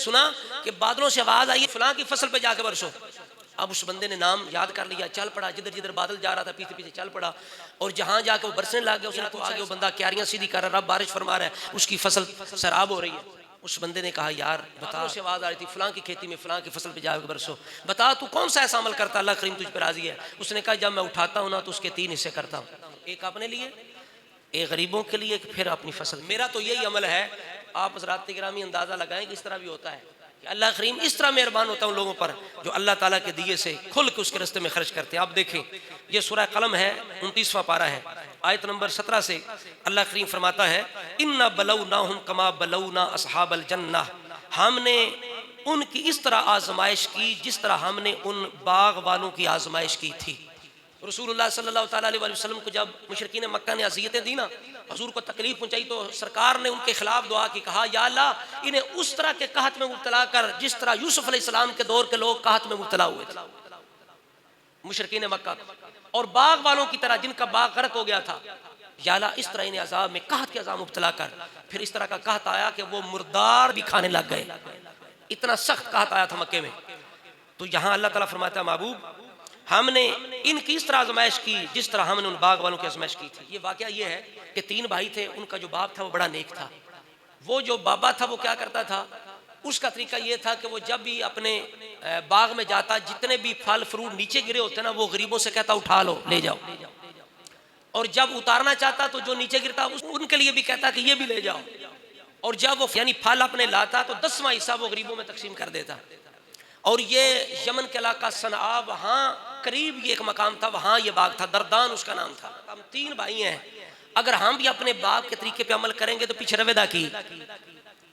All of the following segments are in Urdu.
سنا کہ بادلوں سے آواز آئی فلاں کی فصل پہ جا کے برسو. اب اس بندے نے نام یاد کر لیا, چل پڑا, جدھر جدھر بادل جا رہا تھا پیچھے پیچھے چل پڑا, اور جہاں جا کے وہ برسنے لگ گیا اس نے تو آگے وہ بندہ کیاریاں سیدھی کر رہا, رب بارش فرما رہا ہے, اس کی فصل سراب ہو رہی ہے. اس بندے نے کہا یار بتا, سے آواز آ رہی تھی فلاں کی کھیتی میں فلاں کی فصل پہ جا کے برسو, بتا تو کون سا ایسا عمل کرتا اللہ کریم تجھ پہ راضی ہے. اس نے کہا جب میں اٹھاتا ہوں نا تو اس کے 3 حصے کرتا ہوں, ایک اپنے لیے, ایک غریبوں کے لیے, پھر اپنی فصل. میرا تو یہی عمل ہے. آپ حضرات گرامی اندازہ لگائیں کہ اس طرح بھی ہوتا ہے کہ اللہ کریم اس طرح مہربان ہوتا ہے ان لوگوں پر جو اللہ تعالیٰ کے دیے سے کھل کے اس کے راستے میں خرچ کرتے ہیں. آپ دیکھیں یہ سورہ قلم ہے, 29واں پارہ ہے, آیت نمبر 17 سے اللہ کریم فرماتا ہے اِنَّا بَلَوْنَاهُمْ كَمَا بَلَوْنَا أَصْحَابَ الْجَنَّةِ, ہم نے ان کی اس طرح آزمائش کی جس طرح ہم نے ان باغ والوں کی آزمائش کی تھی. رسول اللہ صلی اللہ تعالیٰ علیہ وسلم کو جب مشرکین مکہ نے اذیتیں دی نا, حضور کو تکلیف پہنچائی, تو سرکار نے ان کے خلاف دعا کی, کہا یا اللہ انہیں اس طرح کے قحط میں مبتلا کر جس طرح یوسف علیہ السلام کے دور کے لوگ قحط میں مبتلا ہوئے تھے مشرکین مکہ, اور باغ والوں کی طرح جن کا باغ غرق ہو گیا تھا, یا اللہ اس طرح انہیں عذاب میں قحط کے عذاب مبتلا کر. پھر اس طرح کا قحط آیا کہ وہ مردار بھی کھانے لگ گئے, اتنا سخت قحط آیا تھا مکے میں. تو یہاں اللہ تعالیٰ فرماتا ہے محبوب ہم نے ان کی اس طرح آزمائش کی جس طرح ہم نے ان باغ والوں کی آزمائش کی تھی. یہ واقعہ یہ ہے کہ 3 بھائی تھے, ان کا جو باپ تھا وہ بڑا نیک تھا. وہ جو بابا تھا وہ کیا کرتا تھا, اس کا طریقہ یہ تھا کہ وہ جب بھی اپنے باغ میں جاتا, جتنے بھی پھل فروٹ نیچے گرے ہوتے نا وہ غریبوں سے کہتا اٹھا لو لے جاؤ, اور جب اتارنا چاہتا تو جو نیچے گرتا ان کے لیے بھی کہتا کہ یہ بھی لے جاؤ, اور جب وہ یعنی پھل اپنے لاتا تو 10واں حصہ وہ غریبوں میں تقسیم کر دیتا. اور یہ یمن کے علاقہ صنعاء, وہاں قریب یہ ایک مقام تھا, وہاں یہ باغ تھا, دردان اس کا نام تھا. ہم 3 بھائی ہیں, اگر ہم بھی اپنے باپ کے طریقے پہ عمل کریں گے تو پیچھے رویدہ کی,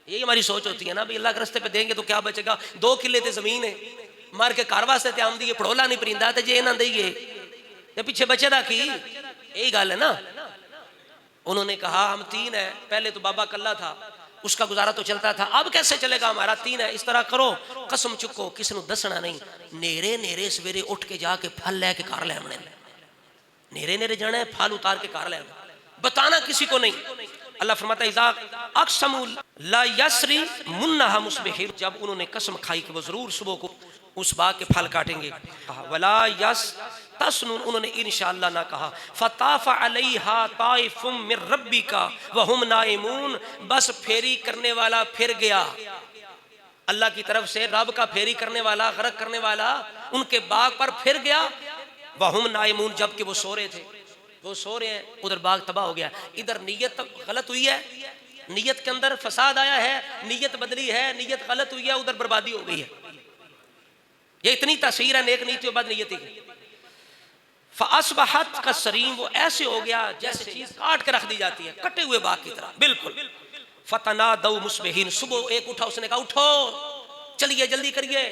یہی ہماری سوچ ہوتی ہے نا بھی اللہ کے راستے پہ دیں گے تو کیا بچے گا. 2 کلے تے زمین ہے, مار کے کار واسطے تے آمدی ہے, پڑولا نہیں پرندہ تے جے نہ دئیے تے پیچھے بچے دا کی, یہی گل ہے نا. انہوں نے کہا ہم 3 ہیں, پہلے تو بابا کلا تھا, اس کا گزارا تو چلتا تھا, اب کیسے چلے گا, ہمارا 3 ہے. اس طرح کرو قسم چکو کسی نے دسنا نہیں, نیرے نیرے سویرے اٹھ کے جا کے پھل لے کے کار لے آنے, نیرے نیرے جانا ہے, پھل اتار کے کار لے آنے, بتانا کسی کو نہیں. اللہ فرماتا ہے اذا اقسموا لا یسری منہا مصبحین, جب انہوں نے قسم کھائی کہ وہ ضرور صبح کو اس باغ کے پھل کاٹیں گے. ولا یستثنون, انہوں نے انشاءاللہ نہ کہا. فطاف علیہا طائف من ربک وہم نائمون, بس پھیری کرنے والا پھر گیا اللہ کی طرف سے, رب کا پھیری کرنے والا غرق کرنے والا ان کے باغ پر پھر گیا. وہم نائمون, جبکہ وہ سو رہے تھے, وہ سو رہے ہیں, ادھر باغ تباہ ہو گیا. ادھر نیت غلط ہوئی ہے, نیت کے اندر فساد آیا ہے, نیت بدلی ہے, نیت غلط ہوئی ہے, ادھر بربادی ہو گئی ہے. یہ اتنی تاثیر ہے نیک نیتی و بد نیتی کی. فاصبحت کالصریم, وہ ایسے ہو گیا جیسے چیز کاٹ کے رکھ دی جاتی ہے, کٹے ہوئے باغ کی طرح بالکل. فتنادوا مصبحین, صبح ایک اٹھا, اس نے کہا اٹھو چلیے جلدی کریے,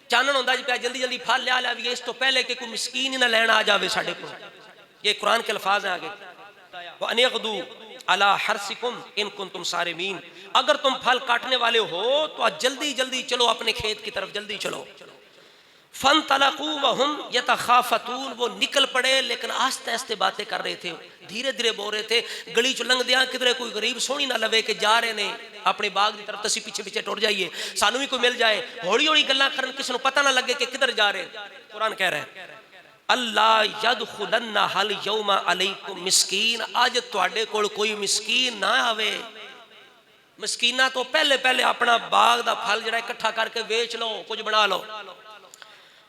چانن ہوندا جی پیا, جلدی جلدی پھل لیا لیا, اس تو پہلے کہ کوئی مسکین نہ لینا آ جاوے ساڈے کو. یہ قرآن کے الفاظ ہیں آگے. وَأَنِ اغْدُوا عَلَىٰ حَرْثِكُمْ إِن كُنتُمْ صَارِمِينَ, اگر تم پھل کاٹنے والے ہو تو جلدی جلدی چلو اپنے کھیت کی طرف, جلدی چلو. فَانْطَلَقُوا وَهُمْ يَتَخَافَتُونَ, وہ نکل پڑے لیکن آہستہ آہستہ باتیں کر رہے تھے, دھیرے دھیرے بول رہے تھے. گلی چ لنگ دیاں کدھرے کوئی غریب سونی نہ لوے کہ جا رہے نے اپنے باغ کی طرف, تسی پیچھے پیچھے ٹر جائیے, سانو بھی کوئی مل جائے, ہوڑی ہوڑی گلاں کرن کسی نو پتہ نہ لگے کہ کدھر جا رہے. قرآن کہہ رہا ہے اللہ یدخلن حل یوم علیکم مسکین, آج تواڈے کول کوئی مسکین نہ آوے. مسکینہ تو پہلے پہلے اپنا باغ دا پھل جڑا اکٹھا کر کے بیچ لو, کچھ بنا لو.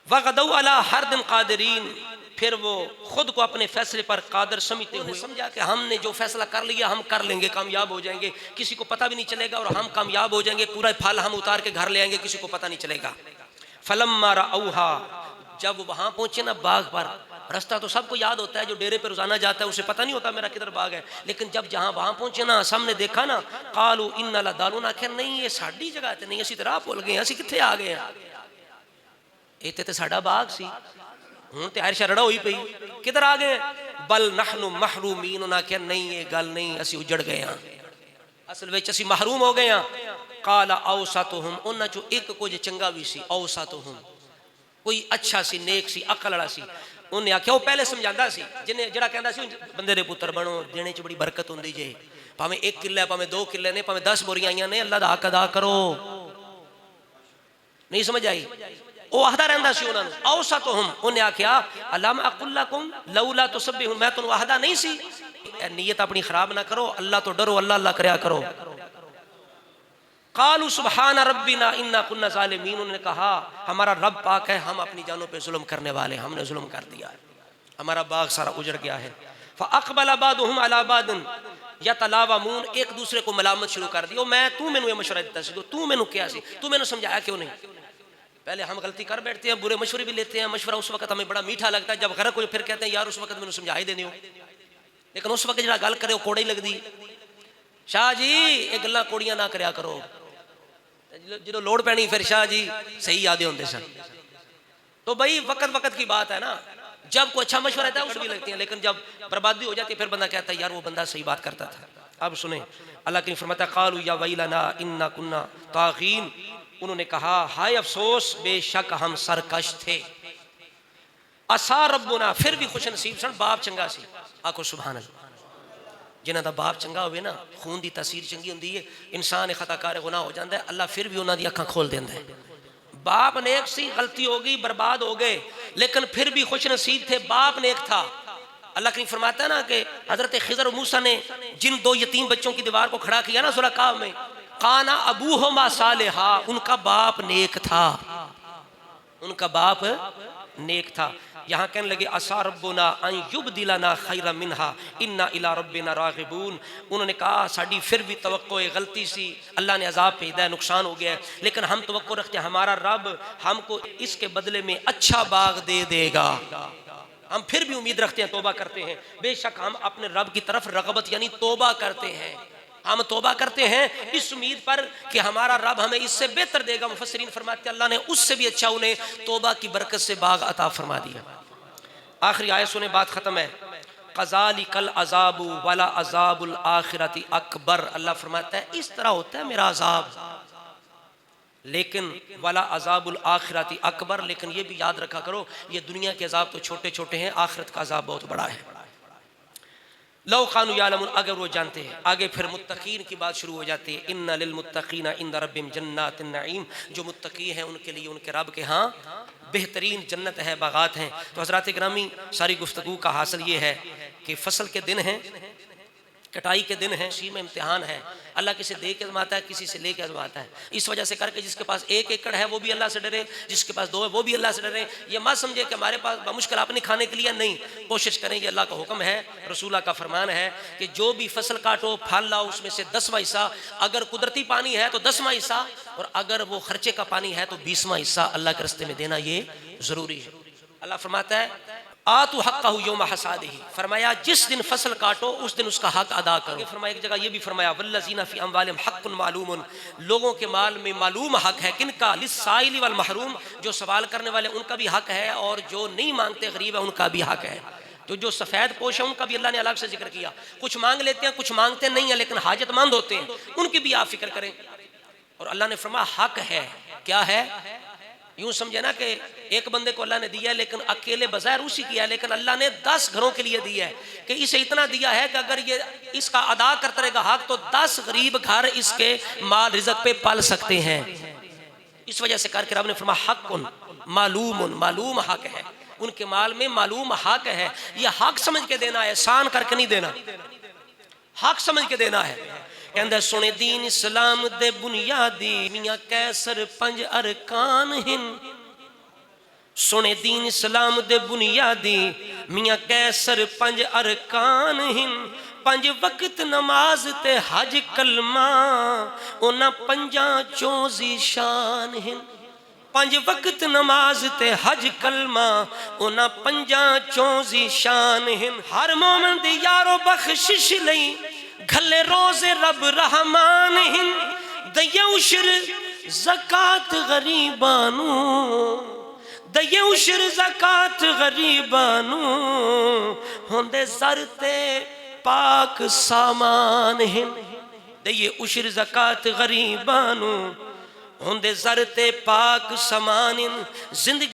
وغدوا علی حرد قادرین, پھر وہ خود کو اپنے فیصلے پر قادر سمجھتے ہوئے سمجھا کہ ہم نے جو فیصلہ کر لیا ہم کر لیں گے, کامیاب ہو جائیں گے, کسی کو پتہ بھی نہیں چلے گا, اور ہم کامیاب ہو جائیں گے, پورا پھل ہم اتار کے گھر لے آئیں گے, کسی کو پتہ نہیں چلے گا. فلما رأوها, جب وہاں پہنچے نا باغ پر, رستہ تو سب کو یاد ہوتا ہے, جو ڈیرے پہ روزانہ جاتا ہے اسے پتہ نہیں ہوتا میرا کدھر باغ ہے, لیکن جب جہاں وہاں پہنچے نا سامنے دیکھا نا, قالوا انا لضالون, آخر نہیں یہ ساڈی جگہ تے نہیں, اسی طرح بھول گئے, اسی کتھے آ گئے ہیں, ایتے تے ساڈا باغ سی, ہوں تے عائشہ رڑا ہوئی پئی, کدھر آ گئے. بل نحن محرومین, انہاں کہ نہیں یہ گل نہیں, اسی اجڑ گئے ہاں, اصل وچ اسی محروم ہو گئے ہاں. قال اوسطہم, انہاں چوں ایک کچھ چنگا بھی سی, اوسطہم کوئی اچھا سی, نیک سی, عقل والا سی. انہیں آکھیا, وہ پہلے سمجھاندا سی, جنہیں جڑا کہندا سی بندے دے پتر بنو, دینے چ بڑی برکت ہوندی جے, پاویں 1 کلہ ہے, پاویں 2 کلے نے, پاویں 10 بوریاں آئیاں نے, اللہ دا حق ادا کرو. نہیں سمجھ آئی؟ وہ آہدہ رہندہ سی انہوں نے اوسطہم، انہیں آکھیا علام اقل لکم لولا تسبحون، میں تنہوں آہدہ نہیں سی؟ نیت اپنی خراب نہ کرو، اللہ تو ڈرو، اللہ اللہ کریا کرو۔ قالوا سبحان ربنا انا كنا ظالمین، انہوں نے کہا ہمارا رب پاک ہے، ہم اپنی جانوں پہ ظلم کرنے والے، ہم نے ظلم کر دیا ہے، ہمارا باغ سارا اجڑ گیا ہے۔ فاقبل بعضهم على بعض یتلاومون، ایک دوسرے کو ملامت شروع کر دی، تو میں نے یہ مشورہ دیتا سی، تو میں نے کیا سی، تو میں نے سمجھایا کیوں نہیں؟ پہلے ہم غلطی کر بیٹھتے ہیں، برے مشورے بھی لیتے ہیں، مشورہ اس وقت ہمیں بڑا میٹھا لگتا ہے، جب غرق ہو پھر کہتے ہیں یار اس وقت میں نے سمجھا ہی دینے ہو، لیکن اس وقت جڑا گل کرے وہ کوڑی لگ دی۔ شاہ جی یہ گلاں کوڑیاں نہ کریا کرو، جدو لوڑ پینی پھر شاہ جی صحیح یادیں ہوندے سن۔ تو بھائی وقت کی بات ہے نا، جب کوئی اچھا مشورہ رہتا ہے اس بھی لگتی ہیں، لیکن جب بربادی ہو جاتی ہے پھر بندہ کہتا ہے یار وہ بندہ صحیح بات کرتا تھا۔ اب سنیں اللہ کی فرماتا ہے قالوا یا ویلنا انا کنا طاغین، انہوں نے کہا ہائے افسوس، بے شک ہم سرکش تھے۔ عسا ربنا، پھر بھی خوش نصیب سن، باپ چنگا سی، آکھو سبحان اللہ۔ جنہاں دا باپ چنگا ہوئے نا، خون دی تاثیر چنگی ہوندی ہے، انسان خطا کار گناہ ہو جاندہ ہے، اللہ پھر بھی انہاں دی اکھاں کھول دیندہ ہے۔ باپ نیک سی، غلطی ہوگی، برباد ہو گئے، لیکن پھر بھی خوش نصیب تھے، باپ نیک تھا۔ اللہ کریم فرماتا ہے نا کہ حضرت خضر و موسیٰ نے جن دو یتیم بچوں کی دیوار کو کھڑا کیا نا سورہ کہف میں، قانا ابوہما صالحا، ان کا باپ نیک تھا، ان کا باپ نیک تھا۔ یہاں کہنے لگے عسا ربنا ان یبدلنا خیرا منہا انا الی ربنا راغبون، انہوں نے کہا ساڑی پھر بھی توقع غلطی سی، اللہ نے عذاب بھیجا ہے، نقصان ہو گیا ہے، لیکن ہم توقع رکھتے ہیں ہمارا رب ہم کو اس کے بدلے میں اچھا باغ دے دے گا، ہم پھر بھی امید رکھتے ہیں، توبہ کرتے ہیں، بے شک ہم اپنے رب کی طرف رغبت یعنی توبہ کرتے ہیں، ہم توبہ کرتے ہیں اس امید پر کہ ہمارا رب ہمیں اس سے بہتر دے گا۔ مفسرین فرماتے ہیں اللہ نے اس سے بھی اچھا انہیں توبہ کی برکت سے باغ عطا فرما دیا۔ آخری آیت سنیں، بات ختم ہے۔ قَذَلِكَ الْعَذَابُ وَلَا عَذَابُ الْآخِرَةِ اکبر، اللہ فرماتا ہے اس طرح ہوتا ہے میرا عذاب، لیکن وَلَا عَذَابُ الْآخِرَةِ اکبر، لیکن یہ بھی یاد رکھا کرو یہ دنیا کے عذاب تو چھوٹے چھوٹے ہیں، آخرت کا عذاب بہت بڑا ہے۔ لو قانو یعلمون، اگر وہ جانتے ہیں۔ آگے پھر متقین کی بات شروع ہو جاتی ہے، ان للمتقین عند ربهم جنات النعیم، جو متقی ہیں ان کے لیے ان کے رب کے ہاں بہترین جنت ہے، باغات ہیں۔ تو حضرات گرامی ساری گفتگو کا حاصل یہ ہے کہ فصل کے دن ہیں، کٹائی کے دن ہیں، اسی میں امتحان ہے، اللہ کسی دے کے آزماتا ہے، کسی سے لے کے آزماتا ہے، اس وجہ سے کر کے جس کے پاس 1 ایکڑ ہے وہ بھی اللہ سے ڈرے، جس کے پاس 2 ہے وہ بھی اللہ سے ڈرے۔ یہ مت سمجھے کہ ہمارے پاس بمشکل اپنے کھانے کے لیے نہیں، کوشش کریں، یہ اللہ کا حکم ہے، رسولہ کا فرمان ہے کہ جو بھی فصل کاٹو پھل لاؤ اس میں سے 10واں حصہ، اگر قدرتی پانی ہے تو 10واں حصہ، اور اگر وہ خرچے کا پانی ہے تو 20واں حصہ اللہ کے راستے میں دینا یہ ضروری ہے۔ اللہ فرماتا ہے آتو حقہ یوم حصادہ، فرمایا جس دن فصل کاٹو اس دن اس کا حق ادا کرو۔ فرمایا ایک جگہ یہ بھی فرمایا والذین فی اموالہم حق معلوم، لوگوں کے مال میں معلوم حق ہے، کن کا؟ للسائل والمحروم، جو سوال کرنے والے ان کا بھی حق ہے، اور جو نہیں مانگتے غریب ہے ان کا بھی حق ہے۔ تو جو سفید پوش ہیں ان کا بھی اللہ نے الگ سے ذکر کیا، کچھ مانگ لیتے ہیں کچھ مانگتے نہیں ہیں لیکن حاجت مند ہوتے ہیں، ان کی بھی آپ فکر کریں۔ اور اللہ نے فرمایا حق ہے، کیا ہے؟ یوں سمجھے نا کہ ایک بندے کو اللہ نے دیا ہے لیکن اکیلے بظاہر اسی کیا ہے، لیکن اللہ نے 10 گھروں کے لیے دیا ہے کہ اسے اتنا دیا ہے کہ اگر یہ اس کا ادا کرتا رہے گا حق تو 10 غریب گھر اس کے مال رزق پہ پال سکتے ہیں۔ اس وجہ سے کر کے رب نے فرمایا حق معلوم، معلوم حق ہے، ان کے مال میں معلوم حق ہے، یہ حق سمجھ کے دینا ہے، احسان کر کے نہیں دینا، حق سمجھ کے دینا ہے۔ کہندہ سنے دین اسلام دے بنیادی میاں کیسر 5 ارکان ہن، سنے دین اسلام دے بنیادی میاں کیسر 5 ارکان ہن، 5 وقت نماز تے حج کلمہ انہاں 5 چوں ذیشان ہن، 5 وقت نماز تے حج کلمہ انہاں 5 چوں ذیشان ہن، ہر مومن دی یارو بخشش لئی گھلے روز رب رحمان ہن، دئیے عشر زکاة غریبانو، دئیے عشر زکاة غریبانو، ہوندے زرتے پاک سامان ہن، دئیے عشر زکاة غریبانو، ہوندے زرتے پاک سامان ہن، زندگی